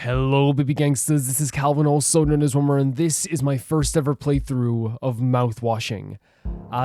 Hello baby gangsters, this is Calvin, also known as Rummer, and this is my first ever playthrough of Mouthwashing.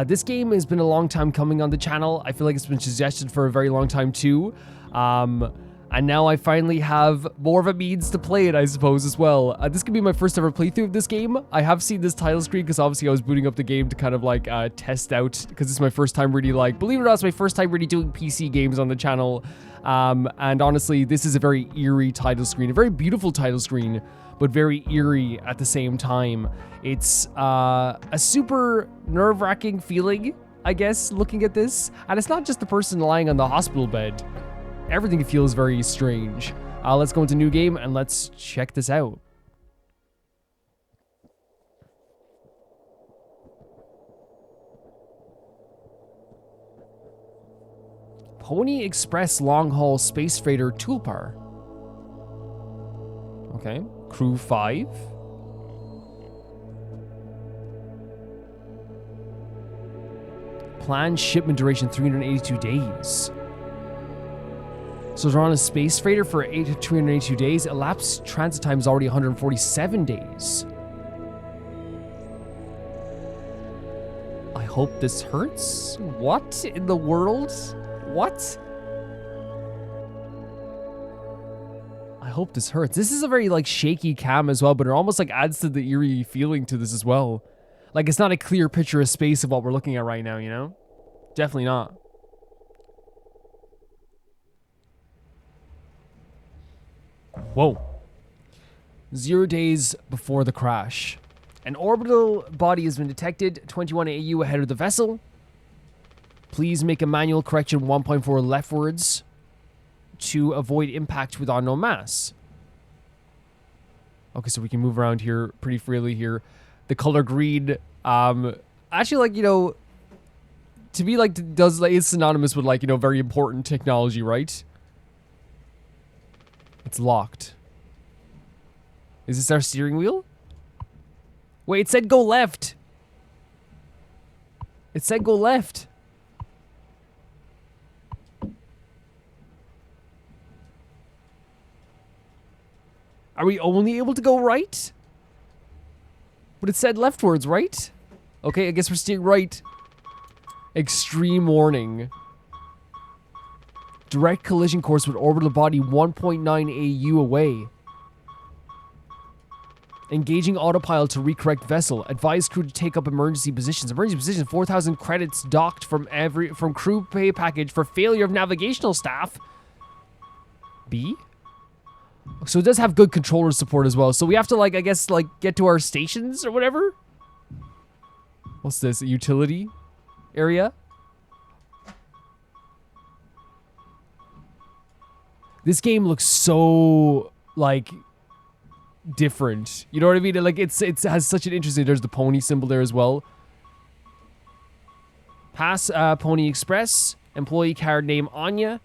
This game has been a long time coming on the channel. I feel like it's been suggested for a very long time too. And now I finally have more of a means to play it, I suppose, as well. This could be my first ever playthrough of this game. I have seen this title screen because obviously I was booting up the game to kind of like test out, because this is my first time really believe it or not, it's my first time really doing PC games on the channel. And honestly, this is a very eerie title screen, a very beautiful title screen, but very eerie at the same time. It's a super nerve-wracking feeling, I guess, looking at this. And it's not just the person lying on the hospital bed. Everything feels very strange. Let's go into new game and let's check this out. Pony Express Long Haul Space Freighter Toolbar. Okay, crew 5. Planned shipment duration 382 days. So they're on a space freighter for 382 days. Elapsed transit time is already 147 days. I hope this hurts. What in the world? What? I hope this hurts. This is a very like shaky cam as well, but it almost like adds to the eerie feeling to this as well. Like it's not a clear picture of space of what we're looking at right now, you know? Definitely not. Whoa. 0 days before the crash. An orbital body has been detected 21 AU ahead of the vessel. Please make a manual correction 1.4 leftwards to avoid impact with unknown mass. Okay, so we can move around here pretty freely here. The color green, actually, like, you know, to me, like, is synonymous with, like, you know, very important technology, right? It's locked. Is this our steering wheel? Wait, it said go left. It said go left. Are we only able to go right? But it said leftwards, right? Okay, I guess we're steering right. Extreme warning. Direct collision course with orbital body 1.9 AU away. Engaging autopilot to recorrect vessel. Advise crew to take up emergency positions. Emergency position, 4,000 credits docked from crew pay package for failure of navigational staff. B? So it does have good controller support as well. So we have to, like, I guess, like, get to our stations or whatever? What's this? A utility area? This game looks so, like, different. You know what I mean? Like, it has such an interesting... There's the pony symbol there as well. Pass Pony Express. Employee card name Anya.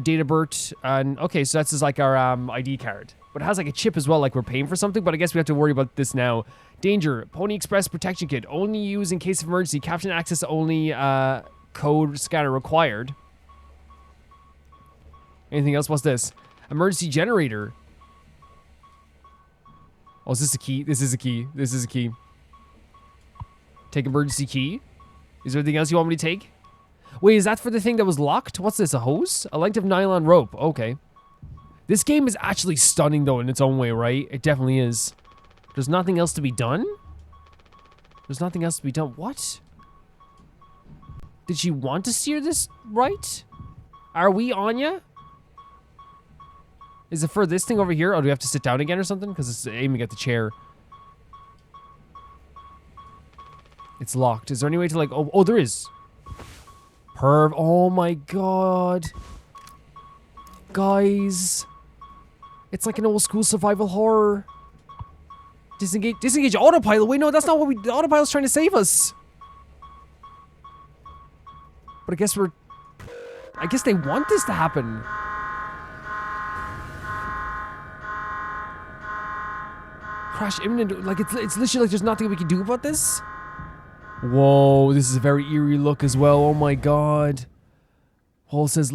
Date of birth. And okay, so that's just like our ID card. But it has like a chip as well, like we're paying for something. But I guess we have to worry about this now. Danger. Pony Express protection kit. Only use in case of emergency. Caption access only. Code scanner required. Anything else? What's this? Emergency generator. Oh, is this a key? This is a key. This is a key. Take emergency key. Is there anything else you want me to take? Wait, is that for the thing that was locked? What's this, a hose? A length of nylon rope. Okay. This game is actually stunning, though, in its own way, right? It definitely is. There's nothing else to be done? There's nothing else to be done. What? Did she want to steer this right? Are we Anya? Is it for this thing over here? Oh, do we have to sit down again or something? Because it's aiming at the chair. It's locked. Is there any way to, like... Oh, there is. Oh my god. Guys. It's like an old school survival horror. Disengage autopilot. Wait, no, that's not what we... The autopilot's trying to save us. But I guess we're... I guess they want this to happen. Crash imminent. Like, it's literally like there's nothing we can do about this. Whoa, this is a very eerie look as well. Oh my god. Hall says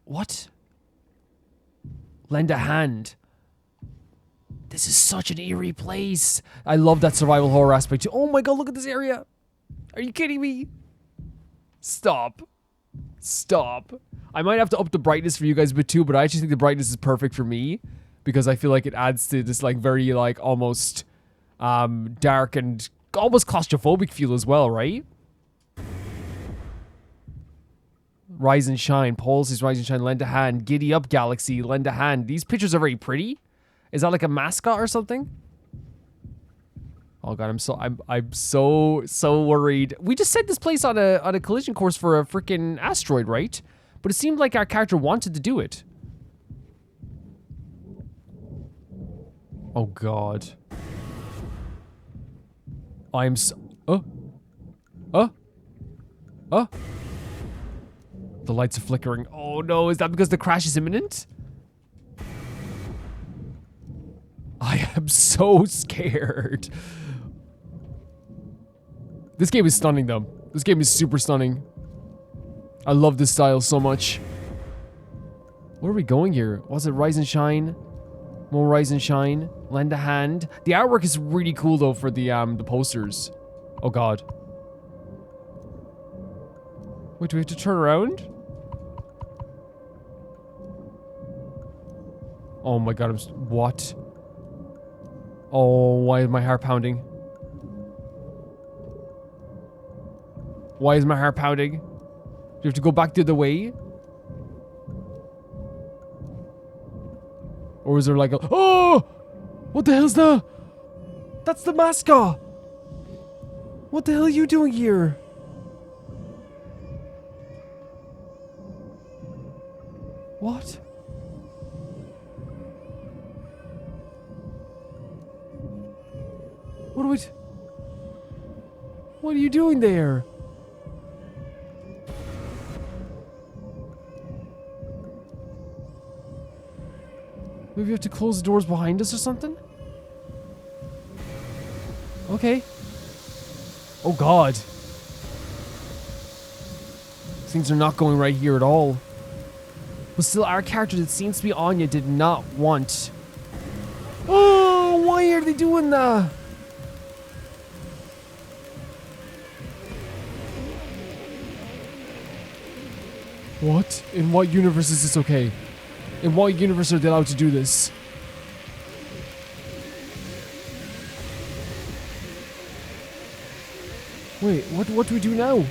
what? Lend a hand. This is such an eerie place. I love that survival horror aspect too. Oh my god, look at this area. Are you kidding me? Stop. Stop. I might have to up the brightness for you guys a bit too, but I actually think the brightness is perfect for me because I feel like it adds to this like very like almost dark and almost claustrophobic feel as well, right? Rise and shine. Pulse is rise and shine. Lend a hand. Giddy up, galaxy. Lend a hand. These pictures are very pretty. Is that like a mascot or something? Oh god, I'm so worried. We just set this place on a collision course for a freaking asteroid, right? But it seemed like our character wanted to do it. Oh god. I'm so... Oh. The lights are flickering. Oh no, is that because the crash is imminent? I am so scared. This game is stunning though. This game is super stunning. I love this style so much. Where are we going here? Was it Rise and Shine? More Rise and Shine. Lend a hand. The artwork is really cool though for the posters. Oh god. Wait, do we have to turn around? Oh my god, what? Oh, why is my heart pounding? Why is my heart pounding? Do you have to go back the other way? Or is there like a... Oh! What the hell's that? That's the mascot! What the hell are you doing here? What? What are you doing there? Maybe we have to close the doors behind us or something? Okay. Oh god. Things are not going right here at all. But still, our character that seems to be Anya did not want... Oh, why are they doing that? What? In what universe is this okay? In what universe are they allowed to do this? Wait, what do we do now?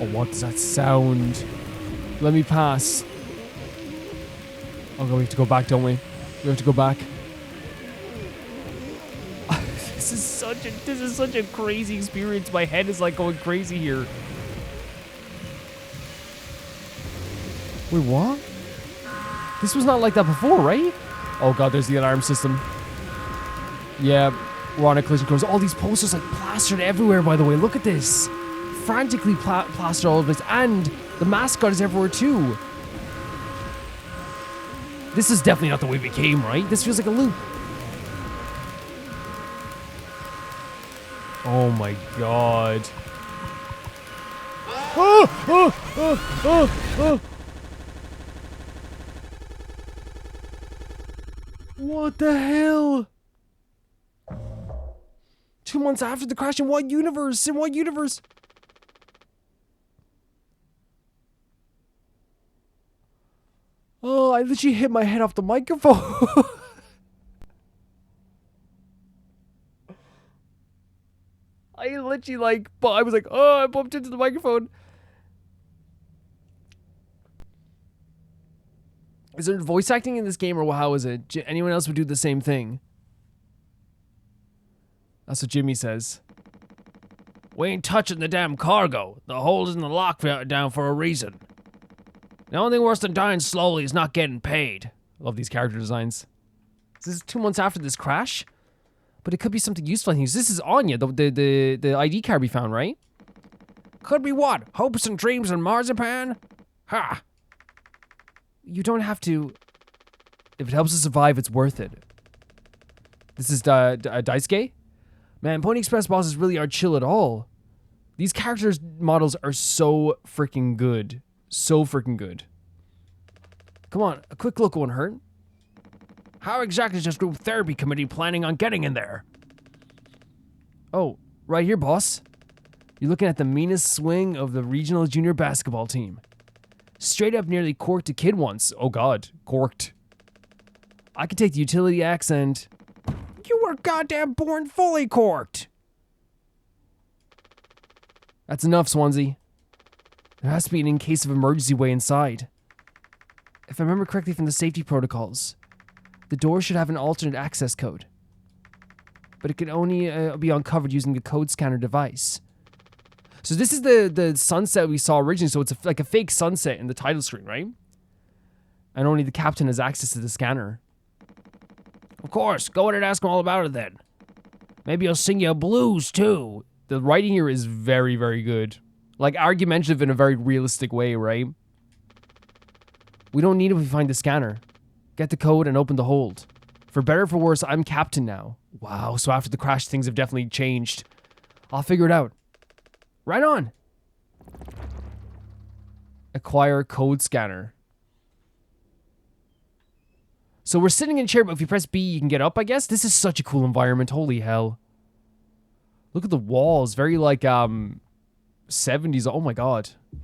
Oh, what does that sound? Let me pass. Oh, we have to go back, don't we? We have to go back. This is such a crazy experience. My head is like going crazy here. Wait, what? This was not like that before, right? Oh god, there's the alarm system. Yeah, we're on a collision course. All these posters like plastered everywhere, by the way. Look at this. Frantically plastered all of this. And the mascot is everywhere too. This is definitely not the way we came, right? This feels like a loop. Oh my god. What the hell? 2 months after the crash, in what universe? In what universe? Oh, I literally hit my head off the microphone. I literally like, I was like, oh, I bumped into the microphone. Is there voice acting in this game, or how is it? Anyone else would do the same thing? That's what Jimmy says. We ain't touching the damn cargo. The hole's in the lockdown for a reason. The only thing worse than dying slowly is not getting paid. Love these character designs. This is 2 months after this crash? But it could be something useful. I think this is Anya, the ID card we found, right? Could be what? Hopes and dreams and marzipan? Ha! You don't have to... If it helps us survive, it's worth it. This is Daisuke? Man, Pony Express bosses really aren't chill at all. These characters models are so freaking good. So freaking good. Come on, a quick look won't hurt. How exactly is this group therapy committee planning on getting in there? Oh, right here, boss. You're looking at the meanest swing of the regional junior basketball team. Straight up nearly corked a kid once. Oh god, corked. I can take the utility axe and... You were goddamn born fully corked! That's enough, Swansea. There has to be an in case of emergency way inside. If I remember correctly from the safety protocols, the door should have an alternate access code. But it can only be uncovered using a code scanner device. So this is the sunset we saw originally, so it's like a fake sunset in the title screen, right? And only the captain has access to the scanner. Of course, go in and ask him all about it then. Maybe he'll sing you a blues too. The writing here is very, very good. Like argumentative in a very realistic way, right? We don't need it if we find the scanner. Get the code and open the hold. For better or for worse, I'm captain now. Wow, so after the crash, things have definitely changed. I'll figure it out. Right on. Acquire code scanner. So we're sitting in a chair, but if you press B, you can get up, I guess. This is such a cool environment. Holy hell. Look at the walls. Very like, 70s. Oh my god. I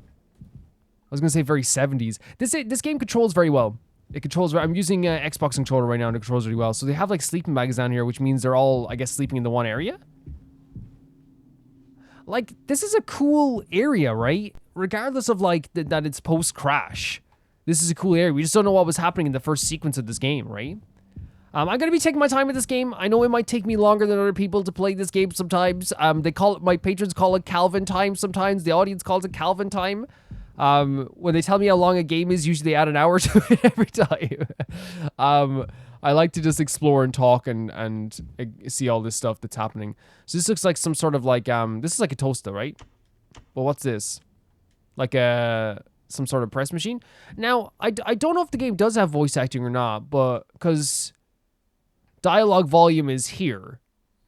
was going to say very 70s. This game controls very well. It controls... I'm using Xbox controller right now and it controls really well. So they have like sleeping bags down here, which means they're all, I guess, sleeping in the one area. Like, this is a cool area, right? Regardless of like that it's post-crash. This is a cool area. We just don't know what was happening in the first sequence of this game, right? I'm going to be taking my time with this game. I know it might take me longer than other people to play this game sometimes. They call it... My patrons call it Calvin time sometimes. The audience calls it Calvin time. When they tell me how long a game is, usually they add an hour to it every time. I like to just explore and talk and see all this stuff that's happening. So this looks like some sort of like, this is like a toaster, right? Well, what's this? Like some sort of press machine? Now, I don't know if the game does have voice acting or not, but, because dialogue volume is here.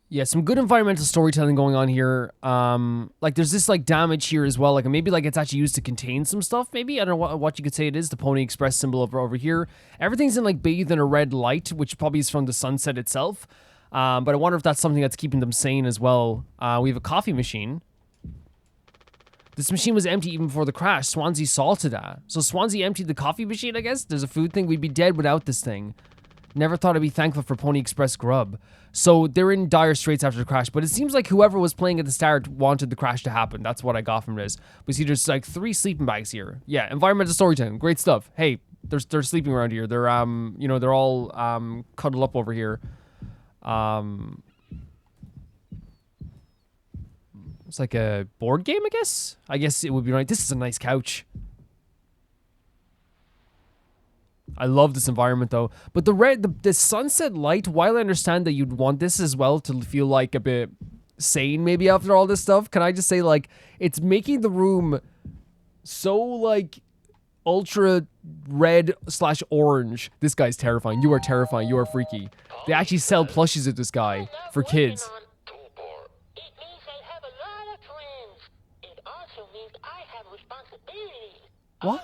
Yeah, some good environmental storytelling going on here. Like there's this like damage here as well. Like maybe like it's actually used to contain some stuff. Maybe I don't know what you could say it is. The Pony Express symbol over here. Everything's in like bathed in a red light, which probably is from the sunset itself. But I wonder if that's something that's keeping them sane as well. We have a coffee machine. This machine was empty even before the crash. Swansea saw to that. So Swansea emptied the coffee machine, I guess. There's a food thing. We'd be dead without this thing. Never thought I'd be thankful for Pony Express grub. So they're in dire straits after the crash, but it seems like whoever was playing at the start wanted the crash to happen. That's what I got from this. We see there's like 3 sleeping bags here. Yeah, environmental storytelling, great stuff. Hey, they're sleeping around here. They're you know, they're all cuddled up over here. It's like a board game, I guess. I guess it would be right. This is a nice couch. I love this environment though. But the sunset light, while I understand that you'd want this as well to feel like a bit sane maybe after all this stuff, can I just say like it's making the room so like ultra red / orange. This guy's terrifying. You are terrifying. You are freaky. They actually sell plushies of this guy for kids. What?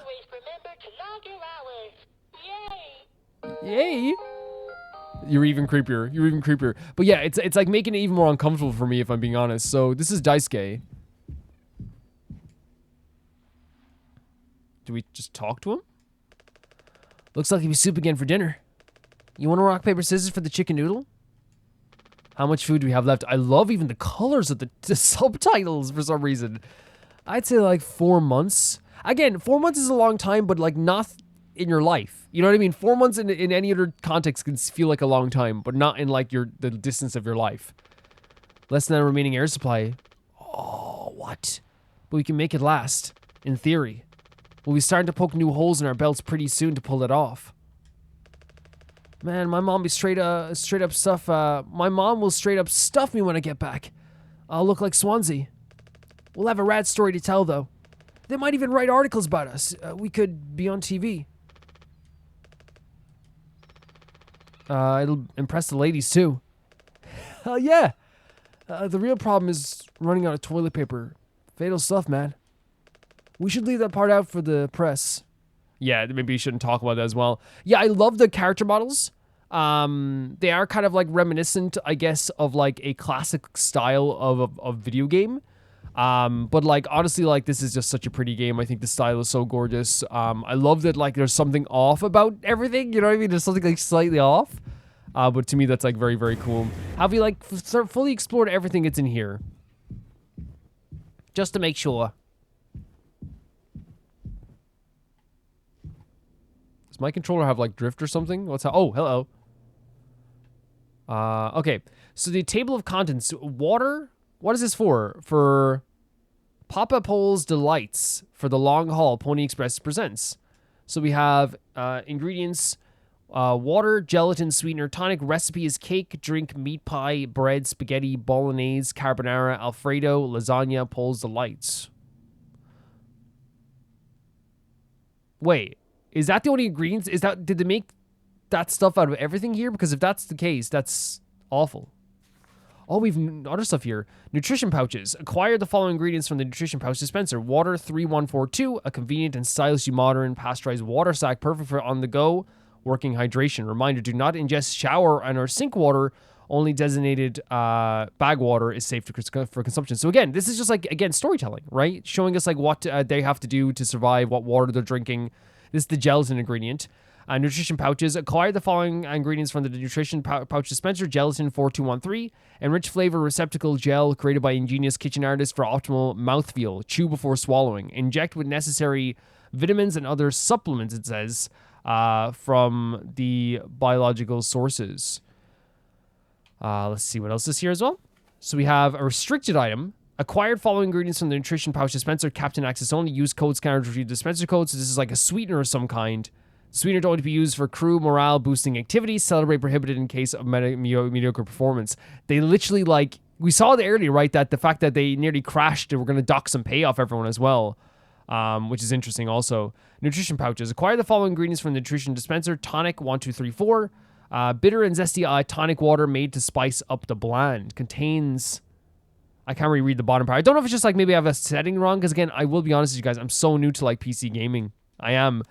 Yay! You're even creepier. You're even creepier. But yeah, it's like making it even more uncomfortable for me if I'm being honest. So this is Daisuke. Do we just talk to him? Looks like it'll be soup again for dinner. You want to rock, paper, scissors for the chicken noodle? How much food do we have left? I love even the colors of the subtitles for some reason. I'd say like 4 months. Again, 4 months is a long time, but like not in your life. You know what I mean? 4 months in any other context can feel like a long time, but not in like the distance of your life. Less than a remaining air supply. Oh, what? But we can make it last, in theory. We'll be starting to poke new holes in our belts pretty soon to pull it off. Man, my mom be straight up stuff. My mom will straight up stuff me when I get back. I'll look like Swansea. We'll have a rad story to tell, though. They might even write articles about us. We could be on TV. It'll impress the ladies, too. Hell yeah. The real problem is running out of toilet paper. Fatal stuff, man. We should leave that part out for the press. Yeah, maybe you shouldn't talk about that as well. Yeah, I love the character models. They are kind of like reminiscent, I guess, of like a classic style of video game. But like honestly, like this is just such a pretty game. I think the style is so gorgeous. I love that like there's something off about everything. You know what I mean? There's something like slightly off. But to me, that's like very, very cool. Have we like fully explored everything that's in here? Just to make sure. Does my controller have like drift or something? What's that? Oh, hello. Okay. So the table of contents. Water. What is this for? For Papa Pole's Delights for the long haul. Pony Express presents. So we have ingredients. Water, gelatin, sweetener, tonic. Recipe is cake, drink, meat pie, bread, spaghetti, bolognese, carbonara, alfredo, lasagna, Pole's Delights. Wait, is that the only ingredients? Did they make that stuff out of everything here? Because if that's the case, that's awful. Oh, we've other stuff here. Nutrition pouches. Acquire the following ingredients from the nutrition pouch dispenser. Water 3142, a convenient and stylishly modern pasteurized water sack, perfect for on the go working hydration. Reminder, do not ingest shower and or sink water. Only designated bag water is safe for consumption. So again, this is just like, again, storytelling, right? Showing us like what they have to do to survive, what water they're drinking. This is the gelatin ingredient. Nutrition pouches. Acquire the following ingredients from the nutrition pouch dispenser. Gelatin 4213. Enriched flavor receptacle gel created by ingenious kitchen artists for optimal mouthfeel. Chew before swallowing. Inject with necessary vitamins and other supplements, it says, from the biological sources. Let's see what else is here as well. So we have a restricted item. Acquired following ingredients from the nutrition pouch dispenser. Captain access only. Use code scanner to retrieve the dispenser code. So this is like a sweetener of some kind. Sweetener to only be used for crew morale boosting activities. Celebrate prohibited in case of mediocre performance. They literally like, we saw it earlier, right? That the fact that they nearly crashed, they were going to dock some pay off everyone as well. Which is interesting also. Nutrition pouches. Acquire the following ingredients from the nutrition dispenser. Tonic 1234. Bitter and zesty tonic water made to spice up the bland. Contains... I can't really read the bottom part. I don't know if it's just like maybe I have a setting wrong. Because again, I will be honest with you guys. I'm so new to like PC gaming. I am.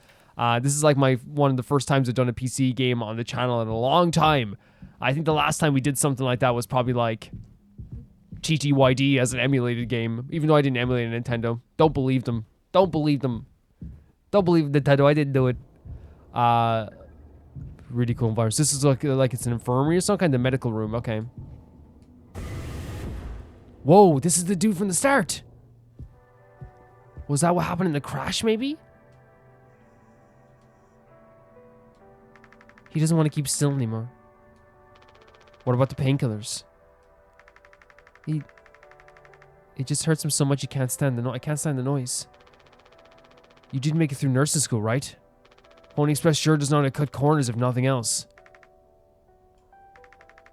This is like one of the first times I've done a PC game on the channel in a long time. I think the last time we did something like that was probably like TTYD as an emulated game. Even though I didn't emulate a Nintendo. Don't believe them. Don't believe them. Don't believe Nintendo. I didn't do it. Really cool environment. This is like it's an infirmary or some kind of medical room. Okay. Whoa, this is the dude from the start. Was that what happened in the crash, maybe? He doesn't want to keep still anymore. What about the painkillers? It just hurts him so much he can't stand the I can't stand the noise. You did make it through nursing school, right? Pony Express sure does know how to cut corners if nothing else.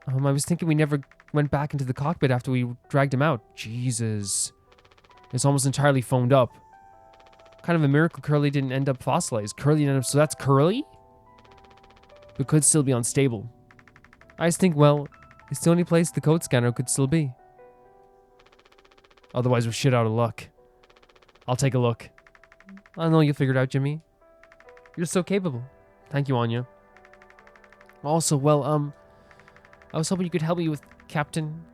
I was thinking we never went back into the cockpit after we dragged him out. Jesus. It's almost entirely foamed up. Kind of a miracle Curly didn't end up fossilized. Curly ended up... So that's Curly? But could still be unstable. I just think, well, it's the only place the code scanner could still be. Otherwise, we're shit out of luck. I'll take a look. I know you'll figure it out, Jimmy. You're so capable. Thank you, Anya. Also, well, I was hoping you could help me with Captain...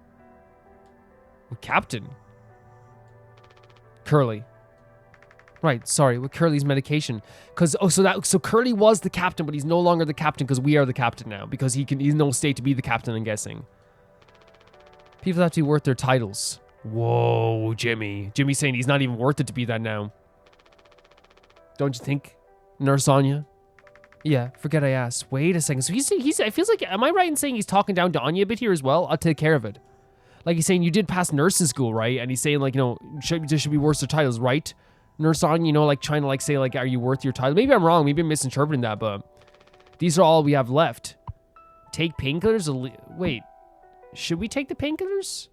With Captain? Curly. Right, sorry, with Curly's medication. So Curly was the captain, but he's no longer the captain because we are the captain now. Because he's in no state to be the captain, I'm guessing. People have to be worth their titles. Whoa, Jimmy. Jimmy's saying he's not even worth it to be that now. Don't you think, Nurse Anya? Yeah, forget I asked. Wait a second. So he's I feels like, am I right in saying he's talking down to Anya a bit here as well? I'll take care of it. Like he's saying you did pass nursing school, right? And he's saying like, you know, there should be worth their titles, right? Nurse Anya, you know, like trying to like say like, are you worth your title? Maybe I'm wrong. Maybe I'm misinterpreting that, but these are all we have left. Take painkillers? Wait, should we take the painkillers?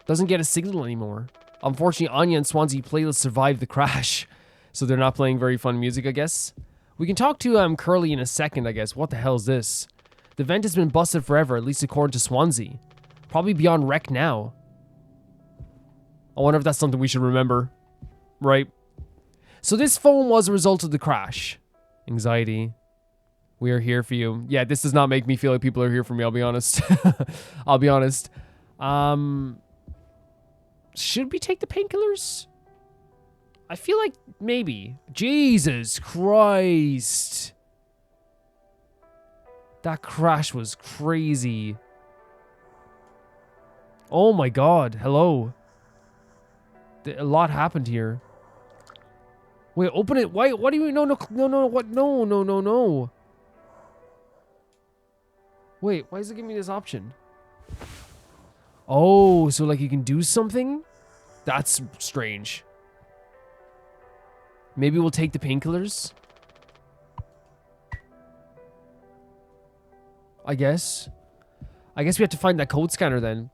Doesn't get a signal anymore. Unfortunately, Anya and Swansea playlist survived the crash. So they're not playing very fun music, I guess. We can talk to Curly in a second, I guess. What the hell is this? The vent has been busted forever, at least according to Swansea. Probably beyond wreck now. I wonder if that's something we should remember right? So this phone was a result of the crash. Anxiety. We are here for you. Yeah, this does not make me feel like people are here for me, I'll be honest. I'll be honest. Should we take the painkillers? I feel like maybe. Jesus Christ. That crash was crazy. Oh my god. Hello. A lot happened here. Wait, open it. Why? What do you... No, what? No. Wait, why is it giving me this option? Oh, so like you can do something? That's strange. Maybe we'll take the painkillers? I guess. I guess we have to find that code scanner then.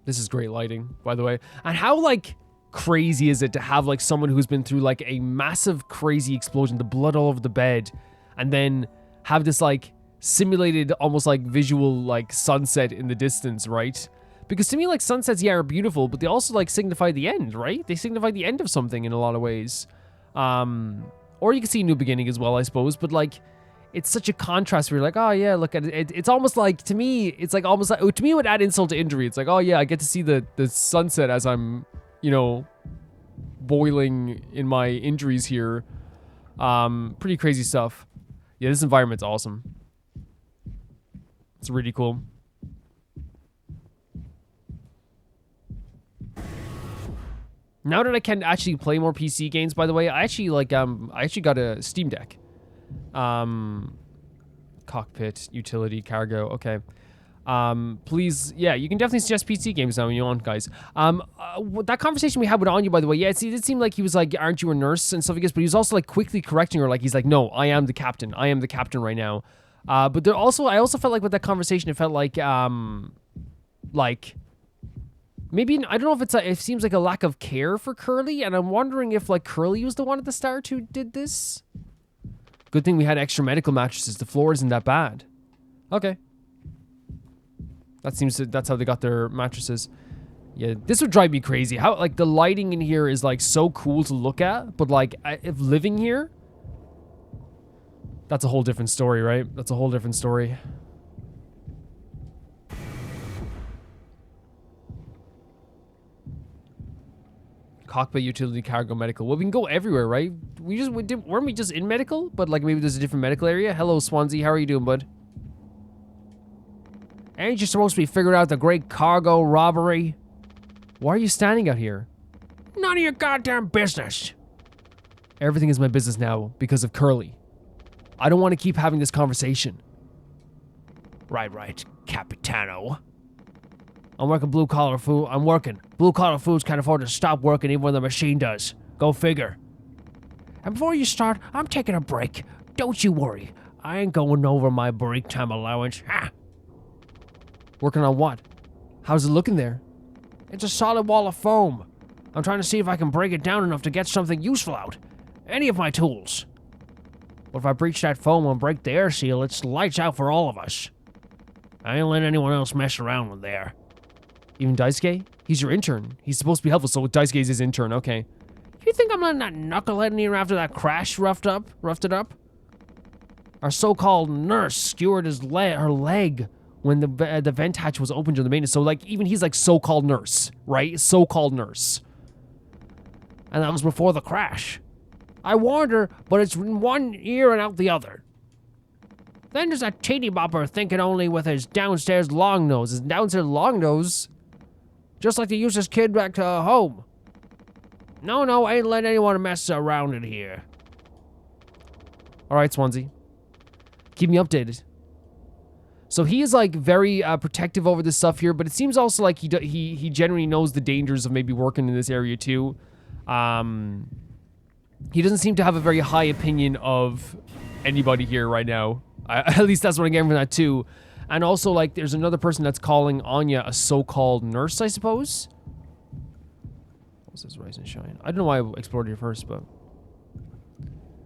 This is great lighting, by the way. And how, like, crazy is it to have, like, someone who's been through, like, a massive, crazy explosion, the blood all over the bed, and then have this, like, simulated, almost, like, visual, like, sunset in the distance, right? Because to me, like, sunsets, yeah, are beautiful, but they also, like, signify the end, right? They signify the end of something in a lot of ways. Or you can see a new beginning as well, I suppose, but, like, it's such a contrast where you're like, oh yeah, look at it. It's almost like, to me, it's like almost like, to me it would add insult to injury. It's like, oh yeah, I get to see the sunset as I'm, you know, boiling in my injuries here. Pretty crazy stuff. Yeah, this environment's awesome. It's really cool. Now that I can actually play more PC games, by the way, I actually like I actually got a Steam Deck. Cockpit, utility, cargo, okay. Please, yeah, you can definitely suggest PC games now when you want, guys. That conversation we had with Anya, by the way, yeah, it did seem like he was like, aren't you a nurse and stuff like this, but he was also like quickly correcting her, like he's like, no, I am the captain right now. But there also, I also felt like with that conversation, it felt like maybe, I don't know if it's it seems like a lack of care for Curly, and I'm wondering if like Curly was the one at the start who did this. Good thing we had extra medical mattresses. The floor isn't that bad. Okay. That's how they got their mattresses. Yeah, this would drive me crazy. How, like, the lighting in here is, like, so cool to look at, but, like, if living here, that's a whole different story, right? That's a whole different story. Cockpit, utility, cargo, medical. Well, we can go everywhere, right? Weren't we just in medical? But like maybe there's a different medical area. Hello, Swansea. How are you doing, bud? Ain't you supposed to be figuring out the great cargo robbery? Why are you standing out here? None of your goddamn business. Everything is my business now because of Curly. I don't want to keep having this conversation. Right, Capitano. I'm working blue-collar food. I'm working. Blue-collar foods can't afford to stop working even when the machine does. Go figure. And before you start, I'm taking a break. Don't you worry. I ain't going over my break time allowance. Ha! Working on what? How's it looking there? It's a solid wall of foam. I'm trying to see if I can break it down enough to get something useful out. Any of my tools. But if I breach that foam and break the air seal, it's lights out for all of us. I ain't letting anyone else mess around with there. Even Daisuke? He's your intern. He's supposed to be helpful, so Daisuke is his intern, okay. You think I'm letting that knucklehead in here after that crash roughed it up? Our so-called nurse skewered her leg when the vent hatch was open during the maintenance. So, like, even he's like so-called nurse, right? So-called nurse. And that was before the crash. I warned her, but it's in one ear and out the other. Then there's that teeny bopper thinking only with his downstairs long nose. His downstairs long nose? Just like they used this kid back to home. No, I ain't letting anyone mess around in here. Alright, Swansea. Keep me updated. So he is, like, very protective over this stuff here, but it seems also like he generally knows the dangers of maybe working in this area, too. He doesn't seem to have a very high opinion of anybody here right now. At least that's what I'm getting from that, too. And also, like, there's another person that's calling Anya a so-called nurse, I suppose? What's this, Rise and Shine? I don't know why I explored here first, but...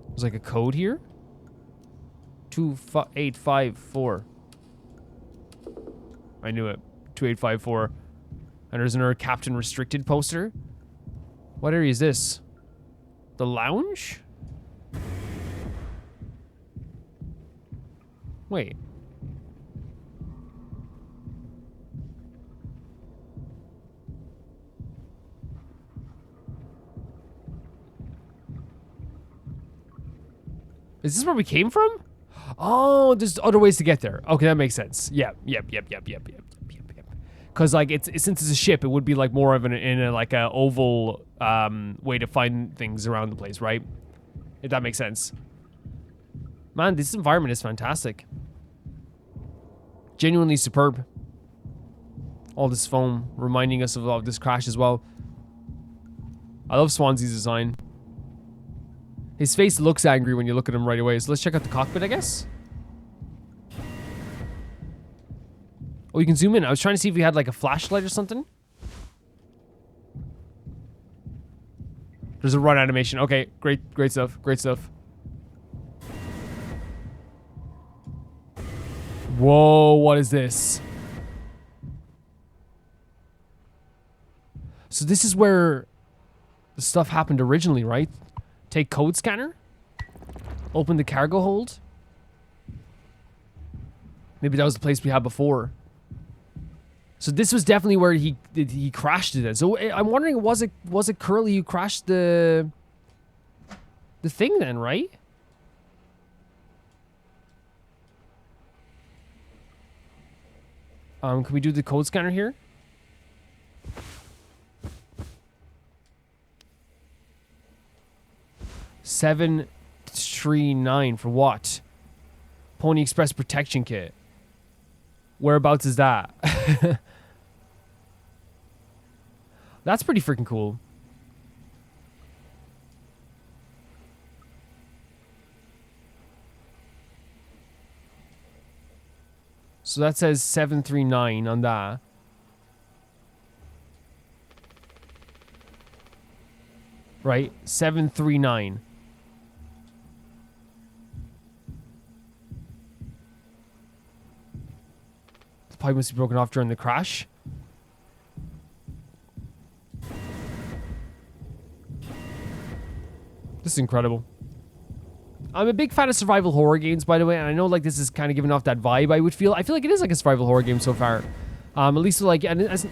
There's, like, a code here? 2854. I knew it. 2854. And there's another Captain Restricted poster. What area is this? The lounge? Wait. Is this where we came from? Oh, there's other ways to get there. Okay, that makes sense. Yep. Because like since it's a ship, it would be like more of like a oval way to find things around the place, right? If that makes sense. Man, this environment is fantastic. Genuinely superb. All this foam reminding us of this crash as well. I love Swansea's design. His face looks angry when you look at him right away. So let's check out the cockpit, I guess. Oh, you can zoom in. I was trying to see if we had like a flashlight or something. There's a run animation. Okay, great stuff. Great stuff. Whoa, what is this? So this is where the stuff happened originally, right? Take code scanner. Open the cargo hold. Maybe that was the place we had before. So this was definitely where he crashed it. So I'm wondering, was it Curly who crashed the thing then, right? Can we do the code scanner here? $739 for what? Pony Express protection kit. Whereabouts is that? That's pretty freaking cool. So that says 739 on that. Right? 739. The pipe must be broken off during the crash. This is incredible. I'm a big fan of survival horror games, by the way, and I know like this is kind of giving off that vibe I feel like it is like a survival horror game so far. At least like, and as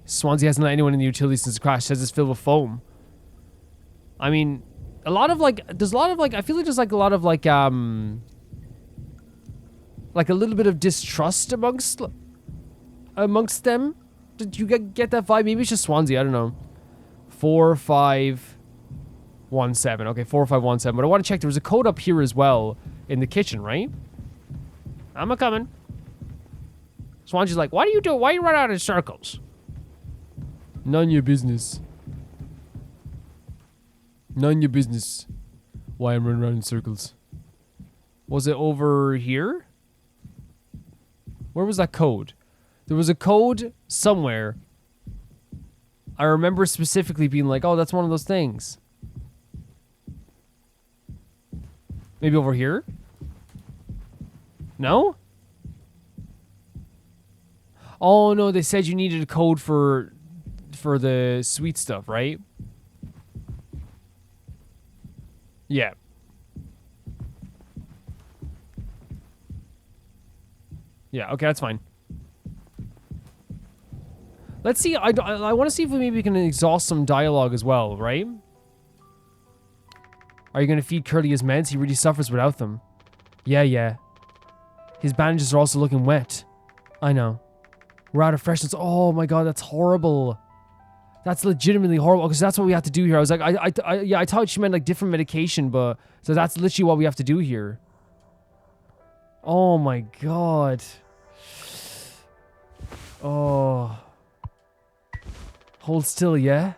Swansea hasn't let anyone in the utility since the crash. Says it's filled with foam. I mean, a lot of like, there's a lot of like, I feel like there's like a lot of like a little bit of distrust amongst them. Did you get that vibe? Maybe it's just Swansea. I don't know. 4517. Okay, 4517. But I want to check. There was a code up here as well in the kitchen, right? I'm a coming. Swansea's like, why do you run out in circles? None your business. None your business. Why I'm running around in circles. Was it over here? Where was that code? There was a code somewhere. I remember specifically being like, oh, that's one of those things. Maybe over here? No? Oh, no, they said you needed a code for the sweet stuff, right? Yeah. Yeah, okay, that's fine. Let's see. I want to see if we maybe can exhaust some dialogue as well, right? Are you going to feed Curly his meds? He really suffers without them. Yeah. His bandages are also looking wet. I know. We're out of freshness. Oh my god, that's horrible. That's legitimately horrible, because that's what we have to do here. I was like, I thought she meant like different medication, but so that's literally what we have to do here. Oh my god. Oh. Hold still, yeah?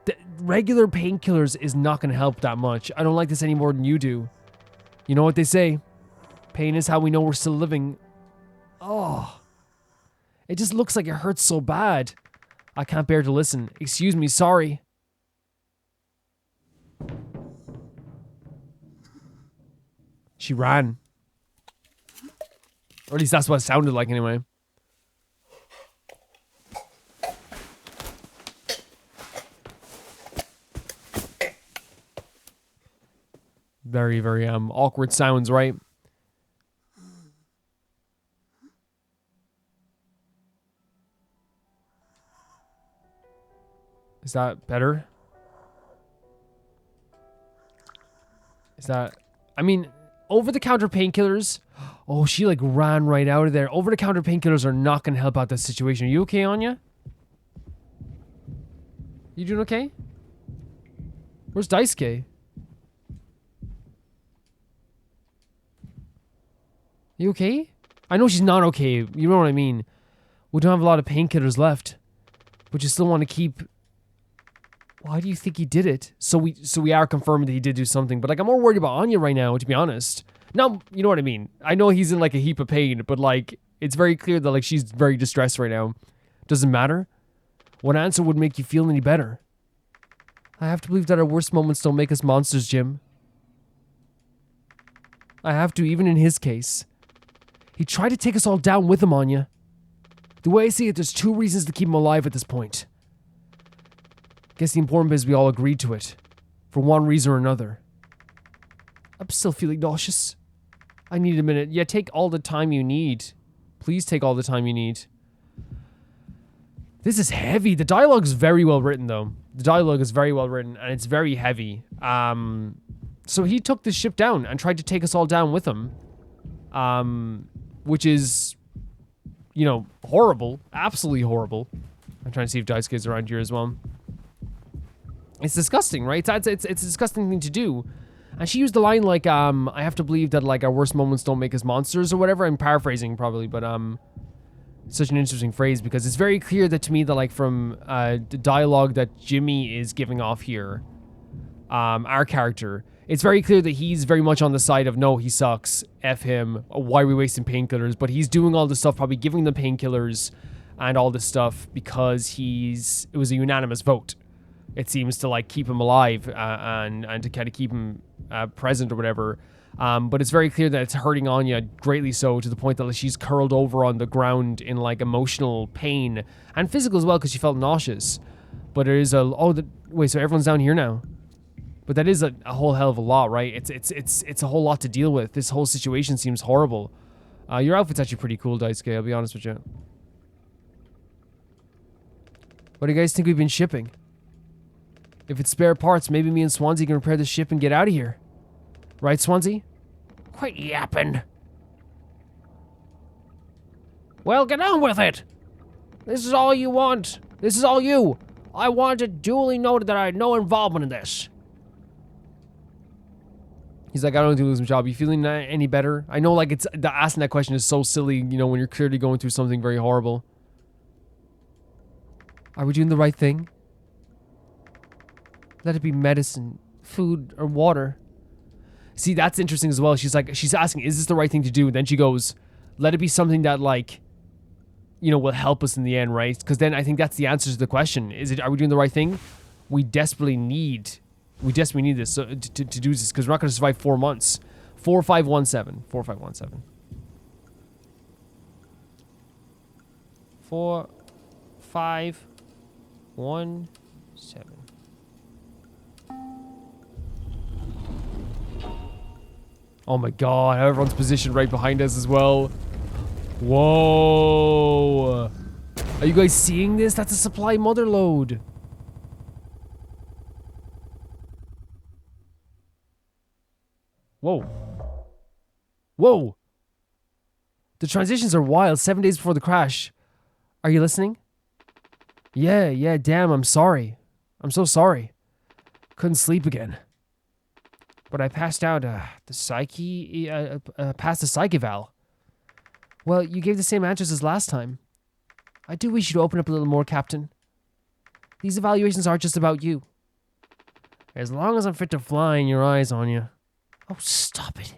The regular painkillers is not going to help that much. I don't like this any more than you do. You know what they say? Pain is how we know we're still living. Oh. It just looks like it hurts so bad. I can't bear to listen. Excuse me, sorry. She ran. Or at least that's what it sounded like anyway. Very, very awkward sounds, right? Is that better? Is that... I mean, over-the-counter painkillers... Oh, she like ran right out of there. Over-the-counter painkillers are not going to help out this situation. Are you okay, Anya? You doing okay? Where's Daisuke? You okay? I know she's not okay. You know what I mean. We don't have a lot of painkillers left. But you still want to keep... Why do you think he did it? So we are confirming that he did do something. But like, I'm more worried about Anya right now, to be honest. Now, you know what I mean. I know he's in like a heap of pain. But like, it's very clear that like she's very distressed right now. Doesn't matter. What answer would make you feel any better? I have to believe that our worst moments don't make us monsters, Jim. I have to, even in his case. He tried to take us all down with him, Anya. The way I see it, there's two reasons to keep him alive at this point. Guess the important bit is we all agreed to it. For one reason or another. I'm still feeling nauseous. I need a minute. Yeah, take all the time you need. Please take all the time you need. This is heavy. The dialogue is very well written, though. The dialogue is very well written, and it's very heavy. So he took the ship down and tried to take us all down with him. Which is, you know, horrible. Absolutely horrible. I'm trying to see if Daisuke's around here as well. It's disgusting, right? It's a disgusting thing to do. And she used the line like, I have to believe that like our worst moments don't make us monsters or whatever. I'm paraphrasing probably, but it's such an interesting phrase because it's very clear that to me that like from the dialogue that Jimmy is giving off here, our character, it's very clear that he's very much on the side of no, he sucks, F him, why are we wasting painkillers? But he's doing all this stuff, probably giving them painkillers and all this stuff because it was a unanimous vote. It seems to like keep him alive and to kind of keep him present or whatever. But it's very clear that it's hurting Anya greatly so to the point that like, she's curled over on the ground in like emotional pain and physical as well because she felt nauseous. But there is wait, so everyone's down here now? But that is a whole hell of a lot, right? It's a whole lot to deal with. This whole situation seems horrible. Your outfit's actually pretty cool, Daisuke, I'll be honest with you. What do you guys think we've been shipping? If it's spare parts, maybe me and Swansea can repair the ship and get out of here. Right, Swansea? Quit yapping. Well, get on with it. This is all you want. This is all you. I want it duly noted that I had no involvement in this. He's like, I don't do lose my job. You feeling any better? I know, like, asking that question is so silly, you know, when you're clearly going through something very horrible. Are we doing the right thing? Let it be medicine, food, or water. See, that's interesting as well. She's like, she's asking, is this the right thing to do? And then she goes, let it be something that, like, you know, will help us in the end, right? Because then I think that's the answer to the question. Are we doing the right thing? We desperately need this to do this because we're not going to survive 4 months. 4517. 4517. 4517. Oh my god, everyone's positioned right behind us as well. Whoa. Are you guys seeing this? That's a supply mother load. Whoa. Whoa. The transitions are wild. 7 days before the crash. Are you listening? Yeah, damn, I'm sorry. I'm so sorry. Couldn't sleep again. But I passed out past the psych eval. Well, you gave the same answers as last time. I do wish you'd open up a little more, Captain. These evaluations aren't just about you. As long as I'm fit to fly in your eyes on you. Oh, stop it.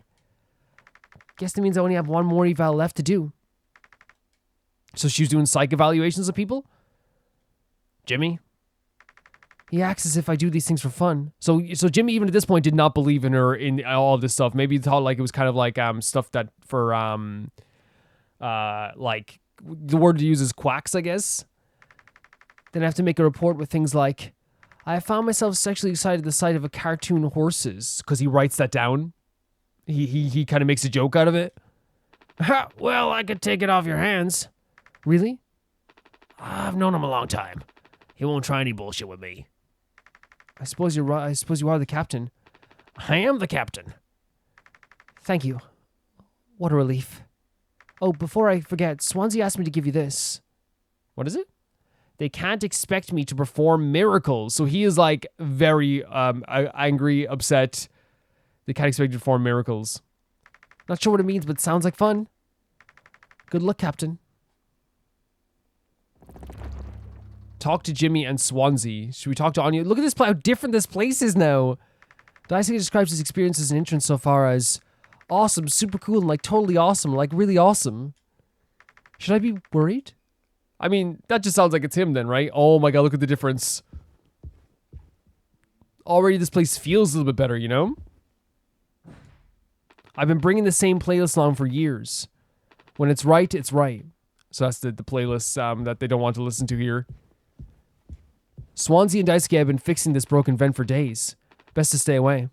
Guess that means I only have one more eval left to do. So she's doing psych evaluations of people? Jimmy? He acts as if I do these things for fun. So Jimmy, even at this point, did not believe in her in all of this stuff. Maybe he thought like it was kind of like stuff that for like, the word to use is quacks, I guess. Then I have to make a report with things like, I found myself sexually excited at the sight of a cartoon horses, because he writes that down. He kind of makes a joke out of it. Well, I could take it off your hands. Really? I've known him a long time. He won't try any bullshit with me. I suppose you're right. I suppose you are the captain. I am the captain. Thank you. What a relief. Oh, before I forget, Swansea asked me to give you this. What is it? They can't expect me to perform miracles. So he is like very angry, upset. They can't expect you to perform miracles. Not sure what it means, but it sounds like fun. Good luck, Captain. Talk to Jimmy and Swansea. Should we talk to Anya? Look at this, how different this place is now. Daisuke describes his experience as an intern so far as awesome, super cool, and like totally awesome, like really awesome. Should I be worried? I mean, that just sounds like it's him then, right? Oh my god, look at the difference. Already this place feels a little bit better, you know? I've been bringing the same playlist along for years. When it's right, it's right. So that's the playlist that they don't want to listen to here. Swansea and Daisuke have been fixing this broken vent for days. Best to stay away.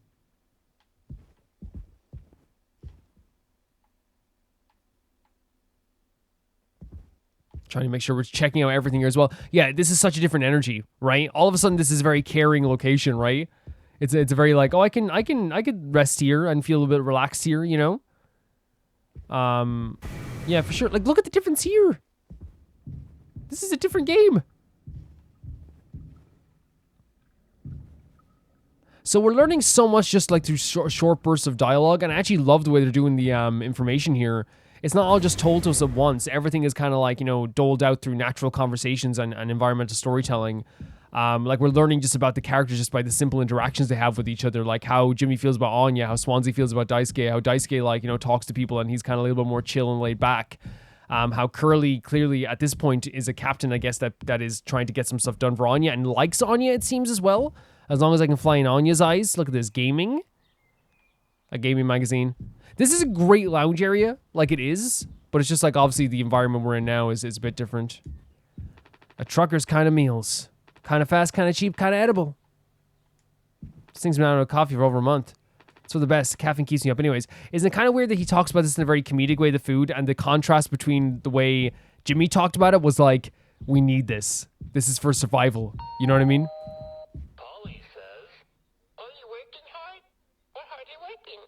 Trying to make sure we're checking out everything here as well. Yeah, this is such a different energy, right? All of a sudden, this is a very caring location, right? It's a very like, oh, I could rest here and feel a bit relaxed here, you know? Yeah, for sure. Like, look at the difference here. This is a different game. So we're learning so much just like through short bursts of dialogue, and I actually love the way they're doing the information here. It's not all just told to us at once. Everything is kind of like, you know, doled out through natural conversations and environmental storytelling. Like we're learning just about the characters just by the simple interactions they have with each other, like how Jimmy feels about Anya, how Swansea feels about Daisuke, how Daisuke, like, you know, talks to people and he's kind of a little bit more chill and laid back. How Curly clearly at this point is a captain, I guess, that is trying to get some stuff done for Anya and likes Anya, it seems, as well. As long as I can fly in Anya's eyes. Look at this, gaming. A gaming magazine. This is a great lounge area, like it is, but it's just like obviously the environment we're in now is a bit different. A trucker's kind of meals. Kind of fast, kind of cheap, kind of edible. This thing's been out of coffee for over a month. It's for the best. Caffeine keeps me up. Anyways, isn't it kind of weird that he talks about this in a very comedic way, the food, and the contrast between the way Jimmy talked about it was like, we need this. This is for survival. You know what I mean? Polly says, are you working hard? Or hard are you working?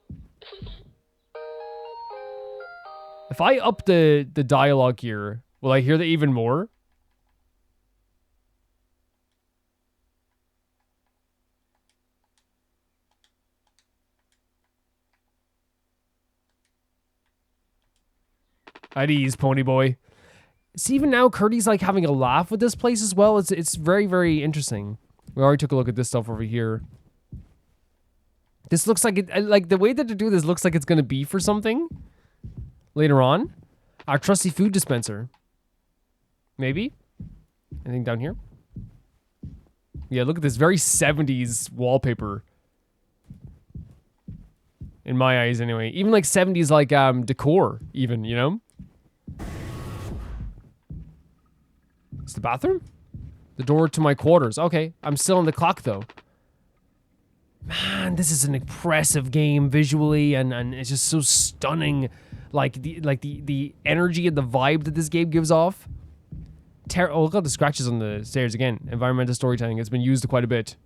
If I up the dialogue here, will I hear that even more? At ease, pony boy. See, even now, Curdy's like having a laugh with this place as well. It's very, very interesting. We already took a look at this stuff over here. This looks like it, like the way that to do this looks like it's gonna be for something later on. Our trusty food dispenser. Maybe. Anything down here? Yeah, look at this very 70s wallpaper. In my eyes, anyway. Even like 70s, like decor, even, you know. It's the bathroom? The door to my quarters. Okay, I'm still on the clock though. Man, this is an impressive game visually, and it's just so stunning. Like the energy and the vibe that this game gives off. Oh, look at the scratches on the stairs again. Environmental storytelling. It's been used quite a bit.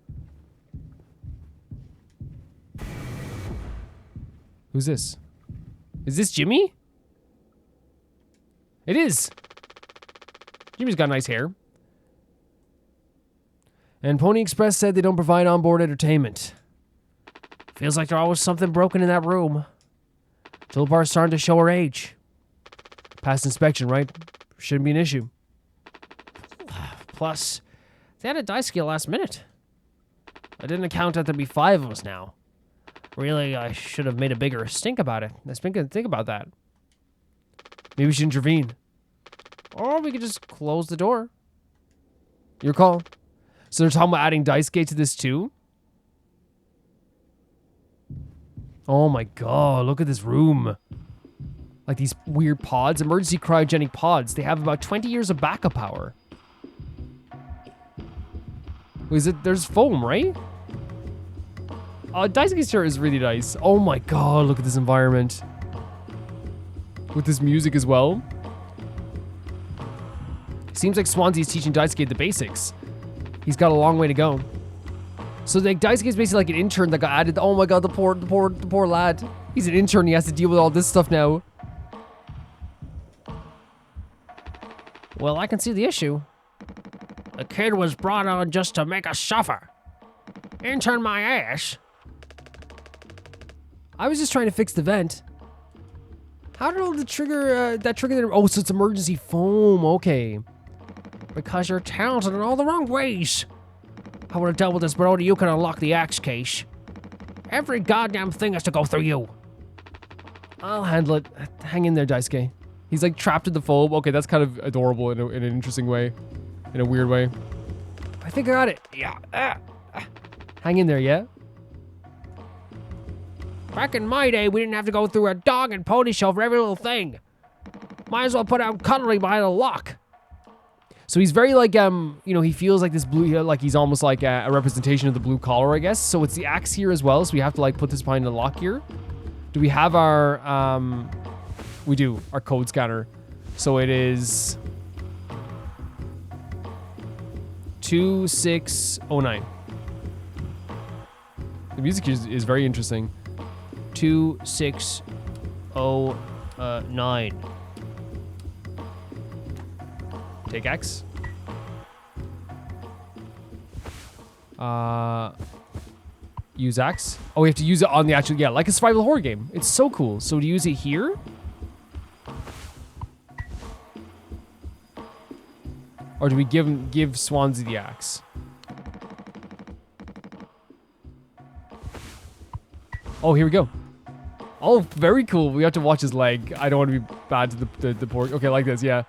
Who's this? Is this Jimmy? It is. Jimmy's got nice hair. And Pony Express said they don't provide onboard entertainment. Feels like there's always something broken in that room. Tulpar's starting to show her age. Past inspection, right? Shouldn't be an issue. Plus, they had a Daisuke last minute. I didn't account that there'd be 5 of us now. Really, I should have made a bigger stink about it. Let's think about that. Maybe we should intervene. Or we could just close the door. Your call. So they're talking about adding Daisuke to this too? Oh my god, look at this room. Like these weird pods, emergency cryogenic pods. They have about 20 years of backup power. There's foam, right? Daisuke's chair is really nice. Oh my god, look at this environment. With this music as well. Seems like Swansea's teaching Daisuke the basics. He's got a long way to go. So like Daisuke's basically like an intern that got added. Oh my god, the poor lad. He's an intern, he has to deal with all this stuff now. Well, I can see the issue. The kid was brought on just to make us suffer. Intern my ass. I was just trying to fix the vent. How did all the trigger, oh, so it's emergency foam, okay. Because you're talented in all the wrong ways. I would have dealt with this, but only you can unlock the axe case. Every goddamn thing has to go through you. I'll handle it. Hang in there, Daisuke. He's like trapped in the foam. Okay, that's kind of adorable in an interesting way. In a weird way. I think I got it. Yeah. Hang in there, yeah? Back in my day, we didn't have to go through a dog and pony show for every little thing. Might as well put out cutlery behind a lock. So he's very like, you know, he feels like this blue, like he's almost like a representation of the blue collar, I guess. So it's the axe here as well. So we have to like put this behind a lock here. Do we have our, we do, our code scanner. So it is 2609. The music is very interesting. 2609. Take X. Use X. Oh, we have to use it on the actual, yeah, like a survival horror game. It's so cool. So to use it here. Or do we give Swansea the axe? Oh, here we go. Oh, very cool. We have to watch his leg. I don't want to be bad to the pork. Okay, like this, yeah.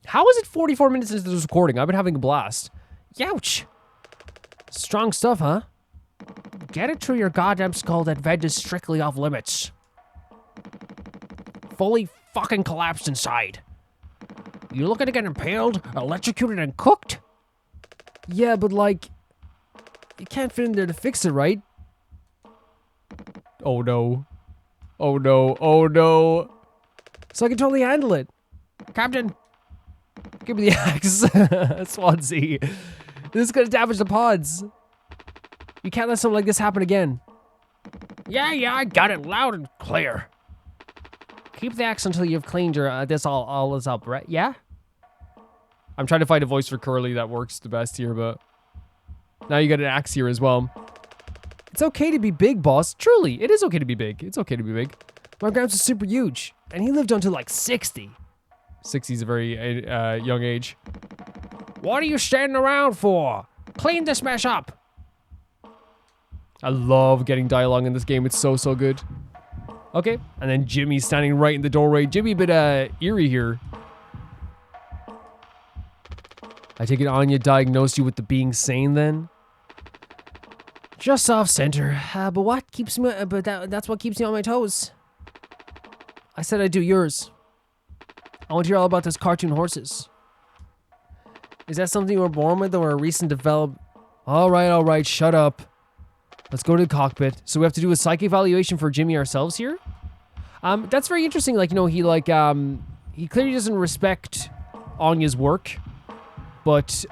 How is it 44 minutes into this recording? I've been having a blast. Youch. Strong stuff, huh? Get it through your goddamn skull that vent is strictly off limits. Fully fucking collapsed inside. You looking to get impaled, electrocuted, and cooked? Yeah, but like, you can't fit in there to fix it, right? Oh no. Oh no. Oh no. So I can totally handle it. Captain, give me the axe. Swansea. This is gonna damage the pods. You can't let something like this happen again. Yeah, I got it loud and clear. Keep the axe until you've cleaned your, this all is up, right? Yeah? I'm trying to find a voice for Curly that works the best here, but now you got an axe here as well. It's okay to be big, boss. Truly, it is okay to be big. It's okay to be big. My grandpa's is super huge, and he lived until like 60. 60 is a very young age. What are you standing around for? Clean this mess up. I love getting dialogue in this game. It's so good. Okay, and then Jimmy's standing right in the doorway. Jimmy a bit eerie here. I take it Anya diagnosed you with the being sane then? Just off center. But what keeps me? That's what keeps me on my toes. I said I'd do yours. I want to hear all about those cartoon horses. Is that something you were born with or a recent develop? All right, shut up. Let's go to the cockpit. So we have to do a psych evaluation for Jimmy ourselves here. That's very interesting. Like, you know, he clearly doesn't respect Anya's work, but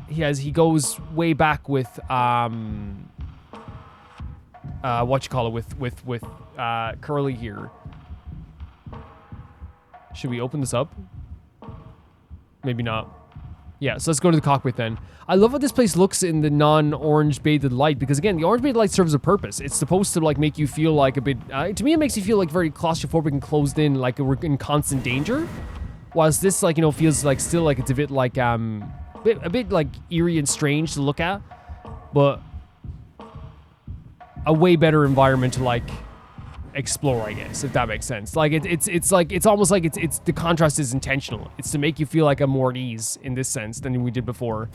he goes way back with with Curly here. Should we open this up? Maybe not. Yeah, so let's go to the cockpit then. I love how this place looks in the non-orange bathed light, because again, the orange bathed light serves a purpose. It's supposed to like make you feel like a bit, to me it makes you feel like very claustrophobic and closed in, like we're in constant danger. Whilst this, like, you know, feels like still like it's a bit like, a bit like eerie and strange to look at, but a way better environment to like explore, I guess, if that makes sense. Like it's almost like it's the contrast is intentional. It's to make you feel like a more at ease in this sense than we did before.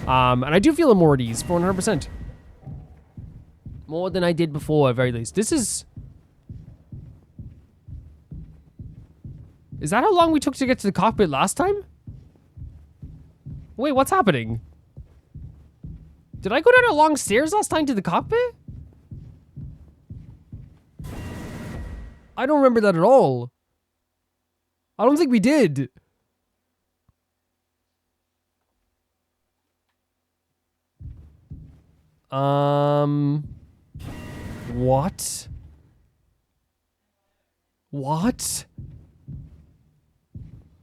And I do feel more at ease, 100%. More than I did before, at very least. This is... Is that how long we took to get to the cockpit last time? Wait, what's happening? Did I go down a long stairs last time to the cockpit? I don't remember that at all. I don't think we did. What? What?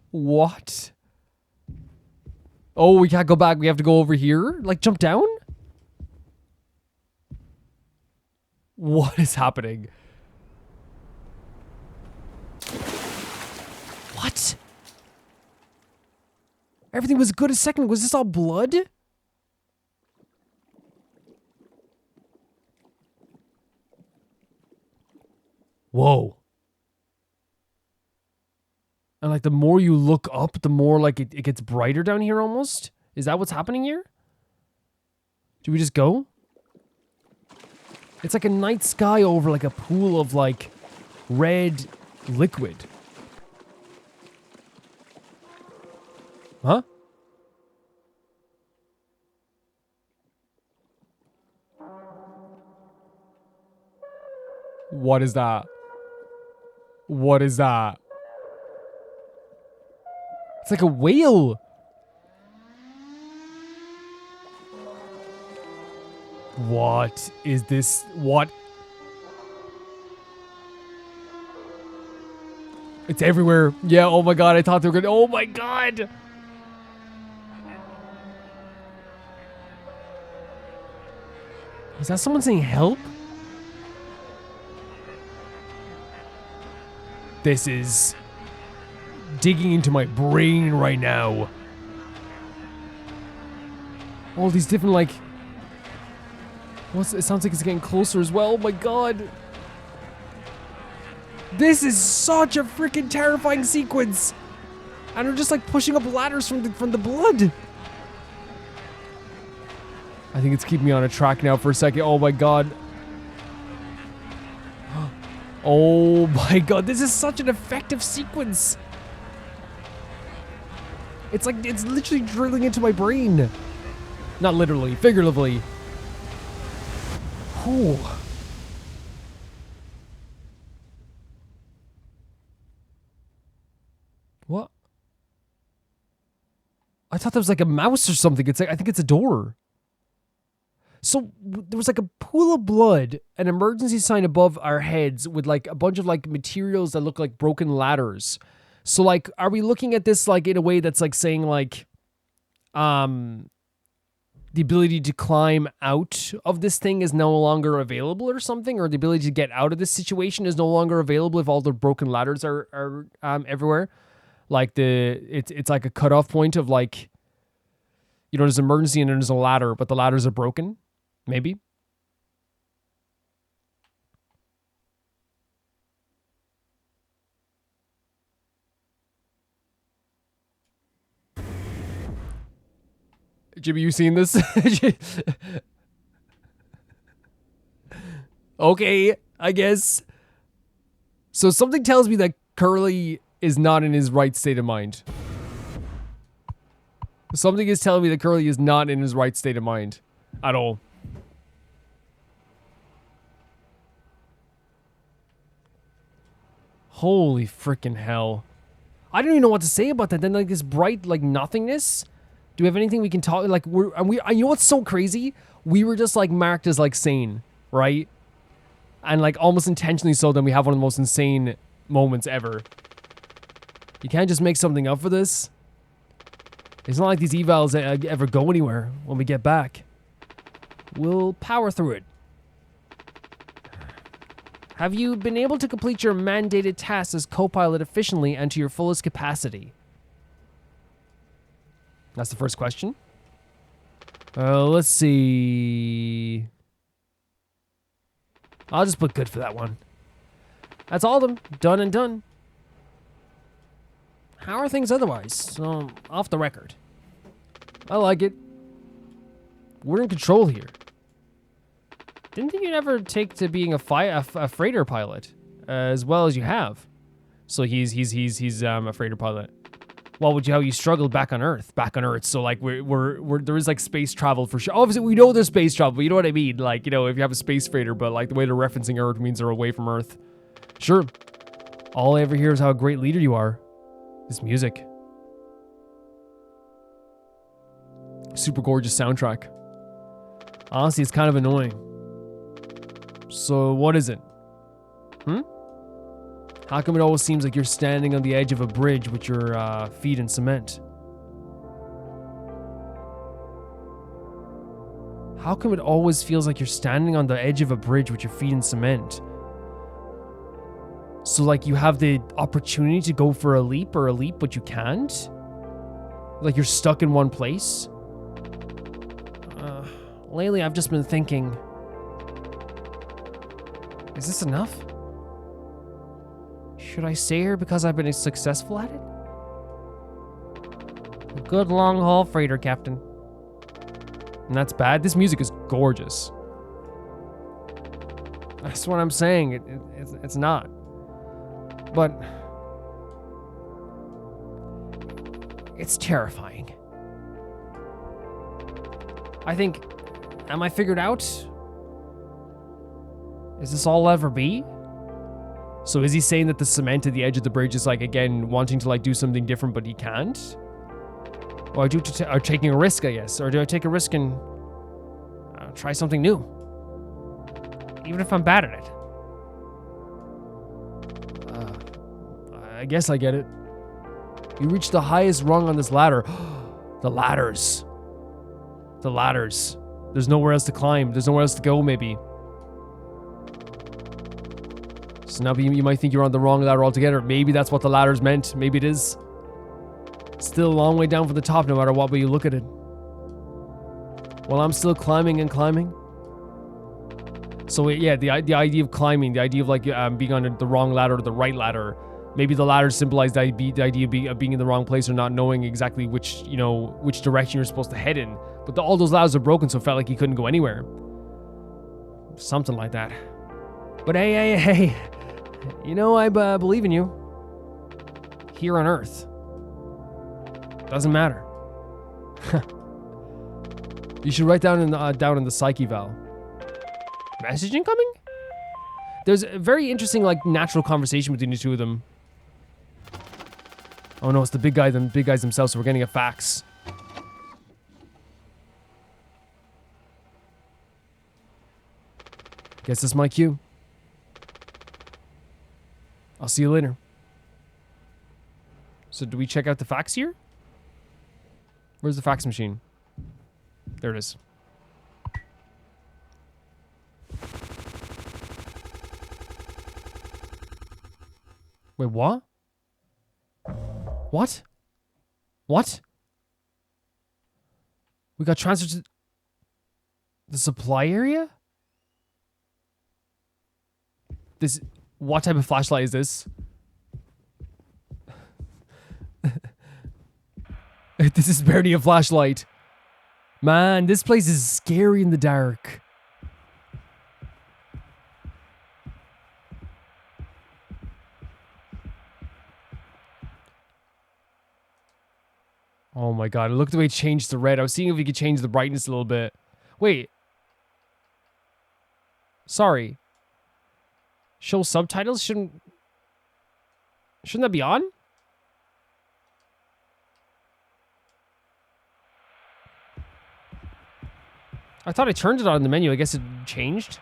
What? Oh, we can't go back. We have to go over here? Like, jump down? What is happening? What? Everything was good a second. Was this all blood? Whoa. And like the more you look up, the more like it gets brighter down here almost. Is that what's happening here? Do we just go? It's like a night sky over like a pool of like red liquid. Huh? What is that? What is that? It's like a whale. What is this? What? It's everywhere. Yeah, oh my god, I thought they were gonna... Oh my god! Is that someone saying help? This is digging into my brain right now. All these different, like... It sounds like it's getting closer as well. Oh my god. This is such a freaking terrifying sequence. And they're just like pushing up ladders from the blood. I think it's keeping me on a track now for a second. Oh my god. Oh my god, this is such an effective sequence. It's like, it's literally drilling into my brain. Not literally, figuratively. Ooh. What? I thought there was like a mouse or something. It's like, I think it's a door. So there was like a pool of blood, an emergency sign above our heads with like a bunch of like materials that look like broken ladders. So like, are we looking at this like in a way that's like saying like, the ability to climb out of this thing is no longer available or something, or the ability to get out of this situation is no longer available if all the broken ladders are everywhere? Like it's like a cutoff point of like, you know, there's an emergency and there's a ladder, but the ladders are broken. Maybe. Jimmy, you seen this? Okay, I guess. So something tells me that Curly is not in his right state of mind. Something is telling me that Curly is not in his right state of mind at all. Holy freaking hell. I don't even know what to say about that. Then like this bright like nothingness. Do we have anything we can talk like you know what's so crazy? We were just like marked as like sane, right? And like almost intentionally so, then we have one of the most insane moments ever. You can't just make something up for this. It's not like these evals ever go anywhere when we get back. We'll power through it. Have you been able to complete your mandated tasks as co-pilot efficiently and to your fullest capacity? That's the first question. Let's see. I'll just put good for that one. That's all of them. Done and done. How are things otherwise? Off the record. I like it. We're in control here. Didn't think you'd ever take to being a freighter pilot as well as you have. So he's a freighter pilot. Well, how you struggled back on Earth. So like we're there is like space travel for sure. Obviously we know there's space travel, but you know what I mean? Like, you know, if you have a space freighter, but like the way they're referencing Earth means they're away from Earth. Sure. All I ever hear is how a great leader you are. This music. Super gorgeous soundtrack. Honestly, it's kind of annoying. So what is it? How come it always seems like you're standing on the edge of a bridge with your feet in cement? How come it always feels like you're standing on the edge of a bridge with your feet in cement? So like you have the opportunity to go for a leap, but you can't? Like you're stuck in one place? Lately I've just been thinking, is this enough? Should I stay here because I've been successful at it? Good long haul freighter, Captain. And that's bad? This music is gorgeous. That's what I'm saying. It's not. But it's terrifying. I think, am I figured out? Is this all I'll ever be? So is he saying that the cement at the edge of the bridge is like, again, wanting to like do something different, but he can't? Or or taking a risk, I guess. Or do I take a risk and try something new? Even if I'm bad at it. I guess I get it. You reached the highest rung on this ladder. The ladders. The ladders. There's nowhere else to climb. There's nowhere else to go, maybe. So now you might think you're on the wrong ladder altogether. Maybe that's what the ladder's meant. Maybe it is. Still a long way down from the top, no matter what way you look at it. Well, I'm still climbing and climbing. So yeah, the idea of climbing, the idea of like being on the wrong ladder or the right ladder. Maybe the ladder symbolized the idea of being in the wrong place or not knowing exactly which direction you're supposed to head in. But all those ladders are broken, so it felt like he couldn't go anywhere. Something like that. But hey. You know, I believe in you. Here on Earth. Doesn't matter. You should write down in the psyche valve. Message incoming? There's a very interesting, like, natural conversation between the two of them. Oh no, it's the big guys themselves, so we're getting a fax. Guess this is my cue. I'll see you later. So do we check out the fax here? Where's the fax machine? There it is. Wait, what? What? What? We got transferred to the supply area? This... What type of flashlight is this? This is barely a flashlight. Man, this place is scary in the dark. Oh my god, look at the way it changed the red. I was seeing if we could change the brightness a little bit. Wait. Sorry. Show subtitles? Shouldn't that be on? I thought I turned it on in the menu. I guess it changed.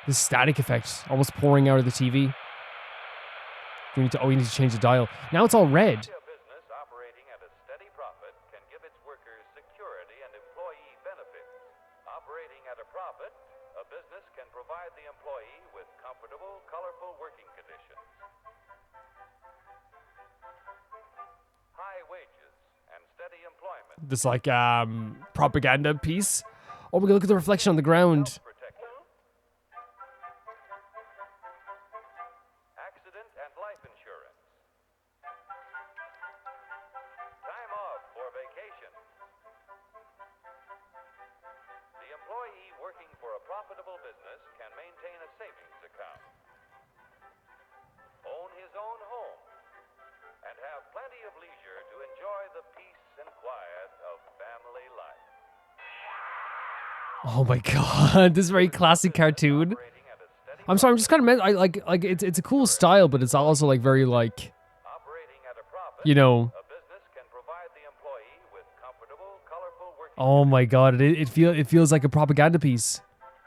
This static effect almost pouring out of the TV. We need to change the dial. Now it's all red. A business operating at a steady profit can give its workers security and employee benefits. Operating at a profit, a business can provide the employee with comfortable, colorful working conditions. High wages and steady employment. This like propaganda piece. Oh my god, look at the reflection on the ground. Accident and life insurance. Time off for vacation. employee working for a profitable business can maintain a savings account, own his own home, and have plenty of leisure to enjoy the peace and quiet of family life. Oh my god, this very classic cartoon. Operating at a steady I'm sorry, I'm just kind of I like it's a cool style, but it's also like very like, operating at a profit, you know. a business can provide the employee with comfortable, colorful working Oh my god, it feels like a propaganda piece.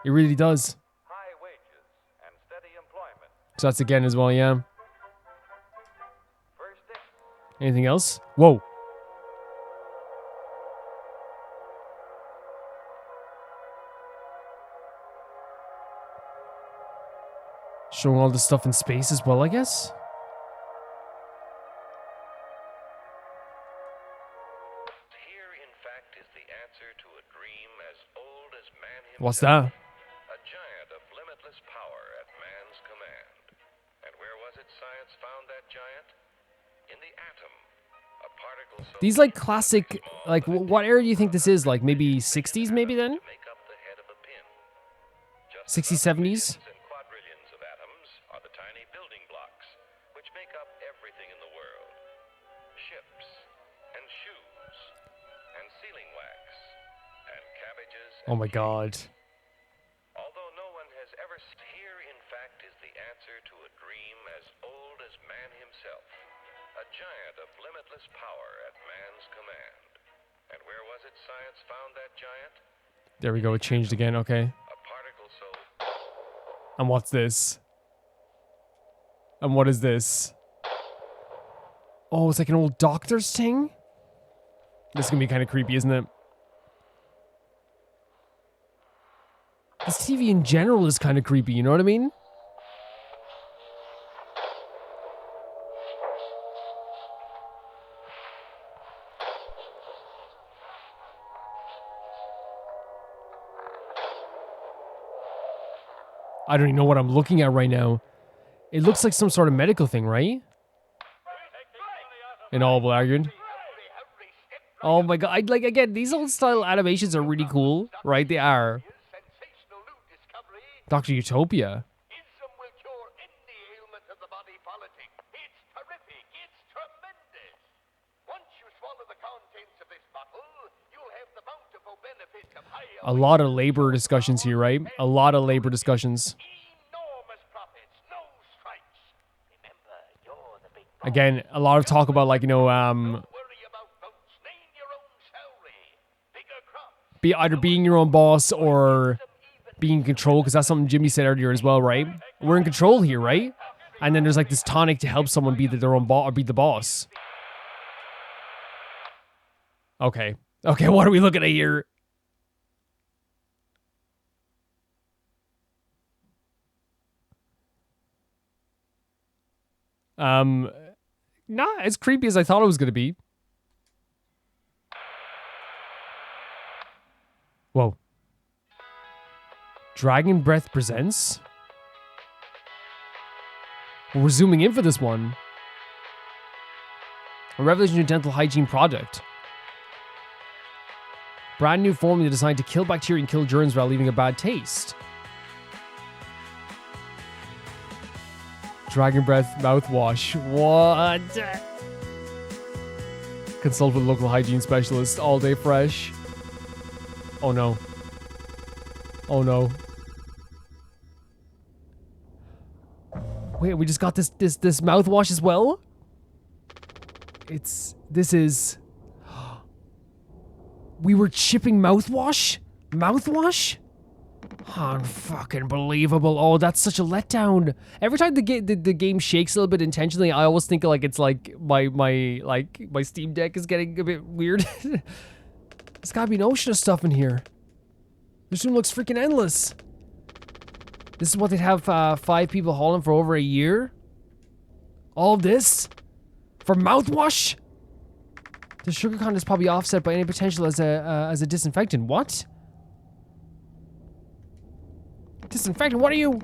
It really does. high wages, and steady employment. So that's again as well, yeah. First thing, Anything else? Whoa. Showing all this stuff in space as well, I guess. here in fact is the answer to a dream as old as man himself. What's that? A giant of limitless power at man's command. And where was it science found that giant? In the atom. A particle so These like classic, like what era do you think this is? Like maybe 60s, maybe then? to make up the head of a pin. Just 60s, 70s? billions and quadrillions of atoms are the tiny building blocks which make up everything in the world. Ships and shoes and sealing wax and cabbages. Oh my god. Although no one has ever here in fact is the answer to a dream as old as man himself. A giant of limitless power at man's command. And where was it science found that giant? There we go, it changed again, okay. A particle so And what's this? And what is this? Oh, it's like an old doctor's thing? This is gonna be kind of creepy, isn't it? This TV in general is kind of creepy, you know what I mean? I don't even know what I'm looking at right now. It looks like some sort of medical thing, right? In all argued. Oh my god, like again, these old style animations are really cool, right? They are. Sensational new discovery. Dr. Utopia. Ism will cure any ailment of the body politic. It's terrific. It's tremendous. Once you swallow the contents of this bottle, you'll have the bountiful benefits of higher A lot of labor discussions here, right? A lot of labor discussions. enormous profits, no strikes. Remember, you're the big boss. Again, a lot of talk about like, you know, Don't worry about votes. Name your own salary. Bigger crops. be either being your own boss or being in control, because that's something Jimmy said earlier as well, right? We're in control here, right? And then there's like this tonic to help someone be their own boss or be the boss. Okay. Okay, what are we looking at here? Not as creepy as I thought it was gonna be. Whoa. Dragon Breath presents. We're zooming in for this one. A revolutionary dental hygiene product. Brand new formula designed to kill bacteria and kill germs without leaving a bad taste. Dragon Breath mouthwash. What? Consult with a local hygiene specialist. All day fresh. Oh no. Oh no. Wait, we just got this mouthwash as well? This is... We were shipping mouthwash? Mouthwash? Unfucking believable. Oh, that's such a letdown. Every time the game shakes a little bit intentionally, I always think like it's like my Steam Deck is getting a bit weird. There's gotta be an ocean of stuff in here. This room looks freaking endless. This is what they'd have 5 people hauling for over a year? All of this? For mouthwash? The sugar content is probably offset by any potential as a disinfectant. What? Disinfectant? What are you?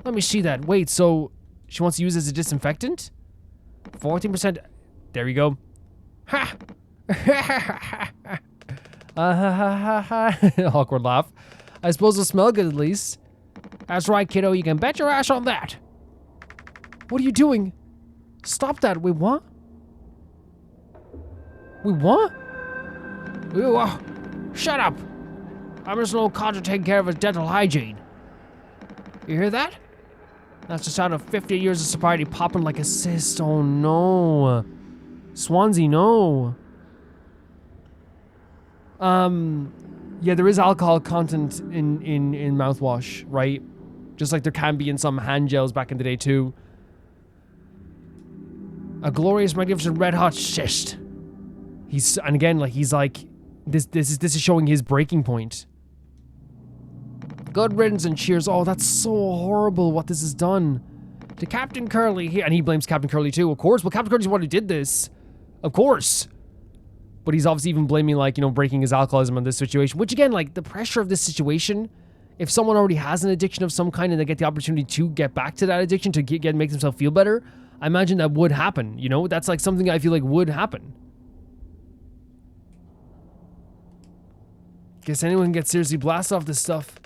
Let me see that. Wait, so she wants to use it as a disinfectant? 14%. There you go. Ha! Awkward laugh. I suppose it'll smell good at least. That's right, kiddo. You can bet your ass on that. What are you doing? Stop that. Wait, what? Wait, what? Shut up. I'm just an old codger taking care of his dental hygiene. You hear that? That's the sound of 50 years of sobriety popping like a cyst. Oh no. Swansea, no. Yeah, there is alcohol content in mouthwash, right? Just like there can be in some hand gels back in the day too. A glorious, magnificent, red hot cyst. He's like, this is showing his breaking point. Good riddance and cheers. Oh, that's so horrible what this has done. To Captain Curly here, and he blames Captain Curly too, of course. Well, Captain Curly's the one who did this. Of course. But he's obviously even blaming, like, you know, breaking his alcoholism on this situation. Which, again, like, the pressure of this situation, if someone already has an addiction of some kind and they get the opportunity to get back to that addiction, to make themselves feel better, I imagine that would happen, you know? That's, like, something I feel like would happen. Guess anyone can get seriously blasted off this stuff.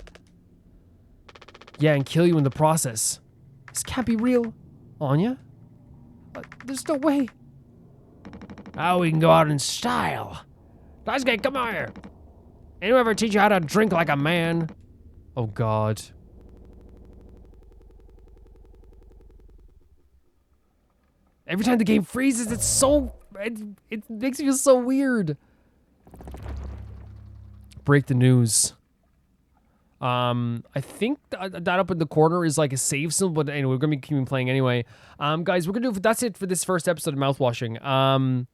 Yeah, and kill you in the process. This can't be real. Anya? There's no way. Now we can go out in style. Daisuke, come on here. Anyone ever teach you how to drink like a man? Oh, God. Every time the game freezes, it's so... It makes me feel so weird. Break the news. I think that up in the corner is like a save symbol, but anyway, we're gonna be keeping playing anyway. Guys, we're gonna do that's it for this first episode of Mouthwashing.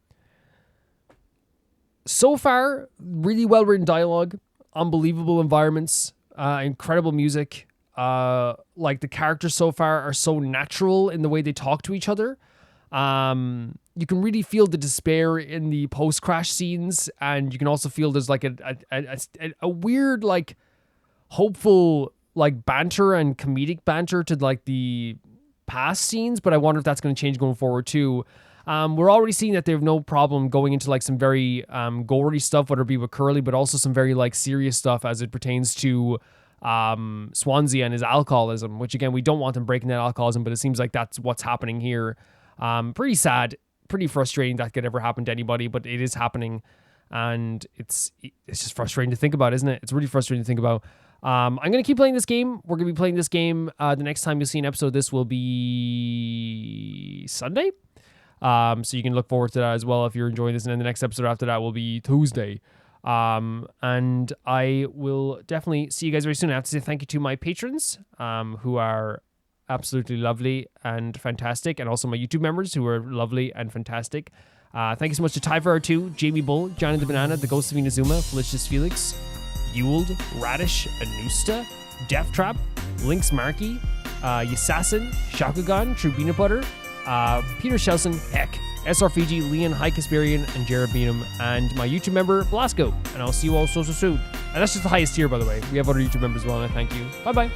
So far, really well written dialogue, unbelievable environments, incredible music. Like the characters so far are so natural in the way they talk to each other. You can really feel the despair in the post-crash scenes, and you can also feel there's like a weird, like, hopeful, like, banter and comedic banter to, like, the past scenes, but I wonder if that's going to change going forward too. We're already seeing that they have no problem going into, like, some very gory stuff, whether it be with Curly, but also some very, like, serious stuff as it pertains to Swansea and his alcoholism, which, again, we don't want him breaking that alcoholism, but it seems like that's what's happening here. Pretty sad, pretty frustrating that could ever happen to anybody, but it is happening, and it's just frustrating to think about, isn't it? It's really frustrating to think about. I'm going to keep playing this game. We're going to be playing this game. The next time you'll see an episode, this will be Sunday. So you can look forward to that as well if you're enjoying this. And then the next episode after that will be Tuesday. And I will definitely see you guys very soon. I have to say thank you to my patrons, who are absolutely lovely and fantastic. And also my YouTube members who are lovely and fantastic. Thank you so much to Tyfer2, Jamie Bull, Johnny the Banana, The Ghost of Inazuma, Felicious Felix, Ewald, Radish, Anusta, Death Trap, Lynx Markey, Yassassin, Shakugan, True Peanut Butter, Peter Shelson, Heck, SR Fiji, Leon, High Casparian, and Jared Beanham, and my YouTube member, Blasco. And I'll see you all so soon. And that's just the highest tier, by the way. We have other YouTube members as well, and I thank you. Bye-bye.